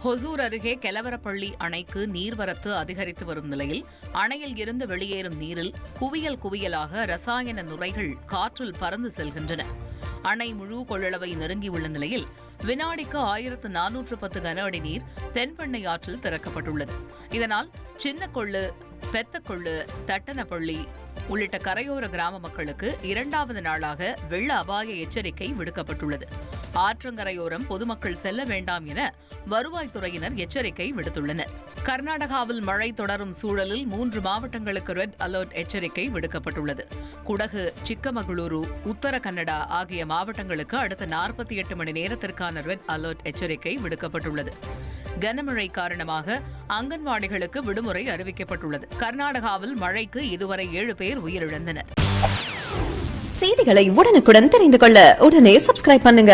ஹொசூர் அருகே கெலவரப்பள்ளி அணைக்கு நீர்வரத்து அதிகரித்து வரும் நிலையில் அணையில் இருந்து வெளியேறும் நீரில் குவியலாக ரசாயன நுரைகள் காற்றில் பறந்து செல்கின்றன. அணை முழு கொள்ளளவை நெருங்கியுள்ள நிலையில் வினாடிக்கு 1410 கன அடி நீர் தென்பெண்ணை ஆற்றில் திறக்கப்பட்டுள்ளது. இதனால் சின்னகொள்ளு, பெத்தகொள்ளு, தட்டனப்பள்ளி உள்ளிட்ட கரையோர கிராம மக்களுக்கு 2வது நாளாக வெள்ள அபாய எச்சரிக்கை விடுக்கப்பட்டுள்ளது. ஆற்றங்கரையோரம் பொதுமக்கள் செல்ல வேண்டாம் என வருவாய்த்துறையினர் எச்சரிக்கை விடுத்துள்ளனர். கர்நாடகாவில் மழை தொடரும் சூழலில் 3 மாவட்டங்களுக்கு ரெட் அலர்ட் எச்சரிக்கை விடுக்கப்பட்டுள்ளது. குடகு, சிக்கமகளூரு, உத்தர கன்னடா ஆகிய மாவட்டங்களுக்கு அடுத்த 48 மணி நேரத்திற்கான ரெட் அலர்ட் எச்சரிக்கை விடுக்கப்பட்டுள்ளது. கனமழை காரணமாக அங்கன்வாடிகளுக்கு விடுமுறை அறிவிக்கப்பட்டுள்ளது. கர்நாடகாவில் மழைக்கு இதுவரை 7 பேர் உயிரிழந்தனர். செய்திகளை உடனுக்குடன் தெரிந்து கொள்ள உடனே சப்ஸ்கிரைப் பண்ணுங்க.